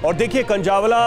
और देखिए कंजावला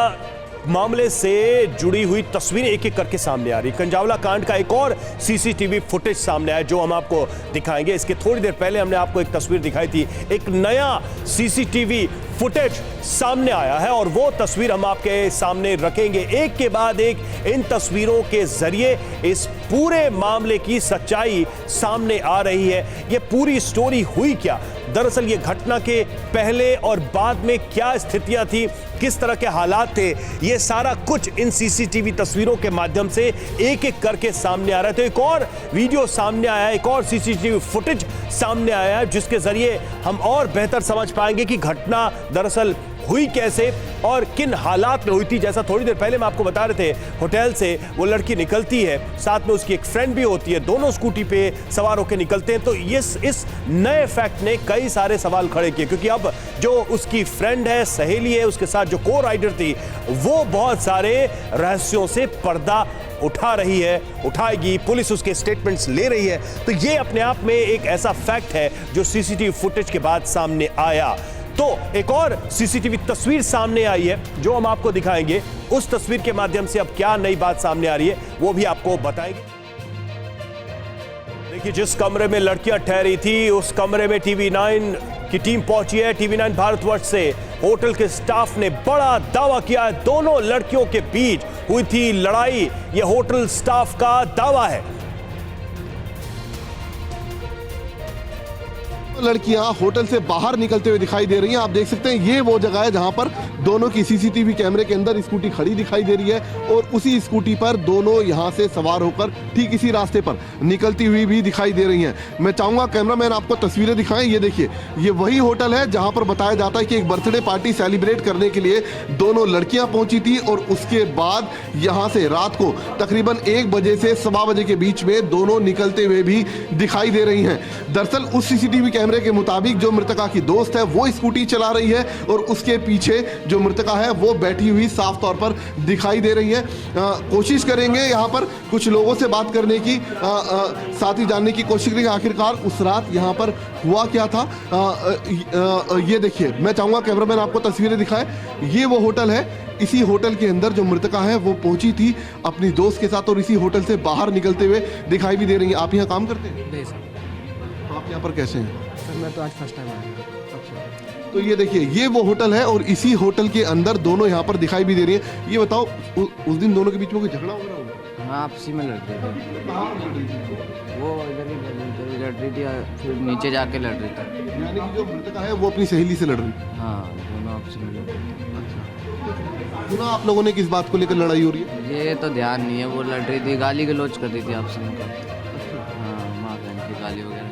मामले से जुड़ी हुई तस्वीरें एक एक करके सामने आ रही। कंजावला कांड का एक और सीसीटीवी फुटेज सामने आया जो हम आपको दिखाएंगे। इसके थोड़ी देर पहले हमने आपको एक तस्वीर दिखाई थी, एक नया सीसीटीवी फुटेज सामने आया है और वो तस्वीर हम आपके सामने रखेंगे। एक के बाद एक इन तस्वीरों के जरिए इस पूरे मामले की सच्चाई सामने आ रही है। ये पूरी स्टोरी हुई क्या, दरअसल ये घटना के पहले और बाद में क्या स्थितियां थी, किस तरह के हालात थे, ये सारा कुछ इन सीसीटीवी तस्वीरों के माध्यम से एक एक करके सामने आ रहा है। तो एक और वीडियो सामने आया है, एक और सीसीटीवी फुटेज सामने आया है जिसके जरिए हम और बेहतर समझ पाएंगे कि घटना दरअसल हुई कैसे और किन हालात में हुई थी। जैसा थोड़ी देर पहले हम आपको बता रहे थे, होटल से वो लड़की निकलती है, साथ में उसकी एक फ्रेंड भी होती है, दोनों स्कूटी पे सवार होकर निकलते हैं। तो इस नए फैक्ट ने कई सारे सवाल खड़े किए, क्योंकि अब जो उसकी फ्रेंड है, सहेली है, उसके साथ जो को राइडर थी, वो बहुत सारे रहस्यों से पर्दा उठा रही है, उठाएगी। पुलिस उसके स्टेटमेंट्स ले रही है। तो ये अपने आप में एक ऐसा फैक्ट है जो सीसीटीवी फुटेज के बाद सामने आया। तो एक और सीसीटीवी तस्वीर सामने आई है जो हम आपको दिखाएंगे। उस तस्वीर के माध्यम से अब क्या नई बात सामने आ रही है वो भी आपको बताएंगे। देखिए, जिस कमरे में लड़कियां ठहरी थी उस कमरे में TV9 की टीम पहुंची है। TV9 भारतवर्ष से होटल के स्टाफ ने बड़ा दावा किया है, दोनों लड़कियों के बीच हुई थी लड़ाई। यह होटल स्टाफ का दावा है। लड़कियां होटल से बाहर निकलते हुए दिखाई दे रही हैं। आप देख सकते हैं ये वो जगह है जहां पर दोनों की सीसीटीवी कैमरे के अंदर स्कूटी खड़ी दिखाई दे रही है और उसी स्कूटी पर दोनों यहां से सवार होकर ठीक इसी रास्ते पर निकलती हुई भी दिखाई दे रही हैं। मैं चाहूंगा कैमरामैन आपको तस्वीरें दिखाएं। ये देखिए, ये वही होटल है जहां पर बताया जाता है कि एक बर्थडे पार्टी सेलिब्रेट करने के लिए दोनों लड़कियां पहुंची थी और उसके बाद यहां से रात को तकरीबन 1 बजे से 1:15 बजे के बीच में दोनों निकलते हुए भी दिखाई दे रही हैं। दरअसल उस सीसीटीवी कैमरे के मुताबिक जो मृतका की दोस्त है वो स्कूटी चला रही है और उसके पीछे जो मृतका है वो बैठी हुई साफ तौर पर दिखाई दे रही है। कोशिश करेंगे यहाँ पर कुछ लोगों से बात करने की, साथ ही जानने की कोशिश करेंगे आखिरकार उस रात यहाँ पर हुआ क्या था। ये देखिए, मैं चाहूंगा कैमरामैन आपको तस्वीरें दिखाए। ये वो होटल है, इसी होटल के अंदर जो मृतका है वो पहुंची थी अपनी दोस्त के साथ और इसी होटल से बाहर निकलते हुए दिखाई भी दे रही है। आप यहाँ काम करते हैं? आप यहाँ पर कैसे हैं? सर मैं तो आज फर्स्ट टाइम आया। अच्छा, तो ये देखिए, ये वो होटल है और इसी होटल के अंदर दोनों यहाँ पर दिखाई भी दे रही है। ये बताओ, उस दिन दोनों के बीच में कोई झगड़ा वगैरह हुआ? हाँ, आपसी में लड़ रहे थे। वो इधर ही लड़ रही थी, फिर नीचे जाके लड़ रही थी। यानी कि जो मृतका है वो अपनी सहेली से लड़ रही है? हाँ, दोनों आपसी में लड़ रहे थे। अच्छा, सुना आप लोगों ने किस बात को लेकर लड़ाई हो रही है? ये तो ध्यान नहीं है, वो लड़ रही थी, गाली गलौज कर रही थी आपसी में। हाँ, माँ बहन की गाली वगैरह।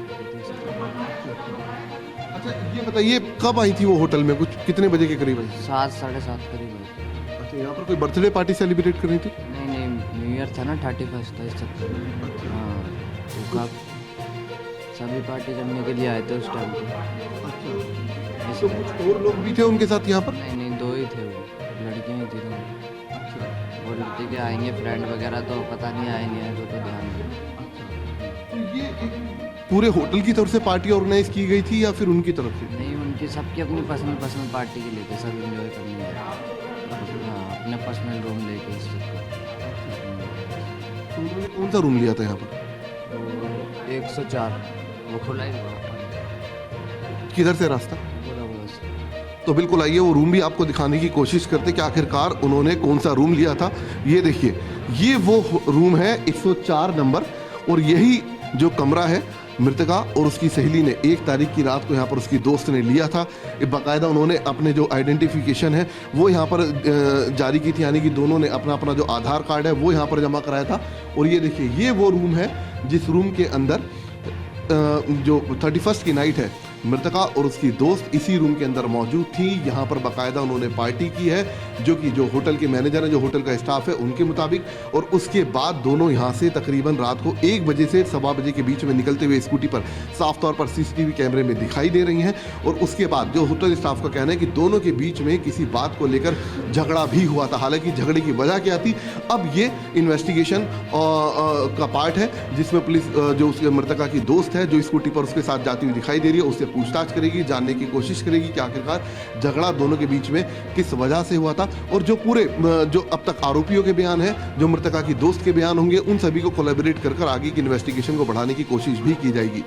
अच्छा, ये बताइए कब आई थी वो होटल में, कुछ कितने बजे के करीब आई? 7 साढ़े 7 करीब आई। अच्छा, यहाँ पर कोई बर्थडे पार्टी सेलिब्रेट करनी थी? नहीं, न्यू ईयर था ना, 31 था इस चक्कर में। हाँ, तो कब सभी पार्टी करने के लिए आए थे उस टाइम पे। अच्छा, तो कुछ और लोग भी थे उनके साथ यहाँ पर? नहीं, 2 ही थे, वो लड़कियाँ ही थी। अच्छा, वो लड़के के आएंगे फ्रेंड वगैरह तो पता नहीं आए नहीं आए, तो ध्यान नहीं। तो ये एक पूरे होटल की तरफ से पार्टी ऑर्गेनाइज की गई थी या फिर उनकी तरफ से? नहीं, उनकी सबकी अपनी पर्सनल पार्टी के लिए थे, सब एंजॉय करने गए। हाँ, अपना पर्सनल रूम लेके इस तो उन्होंने कौन सा रूम लिया था यहाँ पर? 104 वो खुला ही हुआ। किधर से रास्ता? बोला से। तो बिल्कुल आइए वो रूम भी आपको दिखाने की कोशिश करते कि आखिरकार उन्होंने कौन सा रूम लिया था। ये देखिए, ये वो रूम है 104 नंबर और यही जो कमरा है मृतका और उसकी सहेली ने 1 तारीख की रात को यहाँ पर उसकी दोस्त ने लिया था। बाकायदा उन्होंने अपने जो आइडेंटिफिकेशन है वो यहाँ पर जारी की थी, यानी कि दोनों ने अपना अपना जो आधार कार्ड है वो यहाँ पर जमा कराया था। और ये देखिए, ये वो रूम है जिस रूम के अंदर जो 31st की नाइट है मृतका और उसकी दोस्त इसी रूम के अंदर मौजूद थी। यहाँ पर बाकायदा उन्होंने पार्टी की है। जो कि जो होटल के मैनेजर हैं, जो होटल का स्टाफ है, उनके मुताबिक। और उसके बाद दोनों यहाँ से तकरीबन रात को 1 बजे से 1:15 बजे के बीच में निकलते हुए स्कूटी पर साफ तौर पर सीसीटीवी कैमरे में दिखाई दे रही हैं। और उसके बाद जो होटल स्टाफ का कहना है कि दोनों के बीच में किसी बात को लेकर झगड़ा भी हुआ था। हालांकि झगड़े की वजह क्या थी, अब ये इन्वेस्टिगेशन का पार्ट है, जिसमें पुलिस जो उसके मृतका की दोस्त है, जो स्कूटी पर उसके साथ जाती हुई दिखाई दे रही है, उससे पूछताछ करेगी, जानने की कोशिश करेगी कि आखिरकार झगड़ा दोनों के बीच में किस वजह से हुआ था। और जो पूरे जो अब तक आरोपियों के बयान है, जो मृतका की दोस्त के बयान होंगे, उन सभी को कोलैबोरेट कर आगे की इन्वेस्टिगेशन को बढ़ाने की कोशिश भी की जाएगी।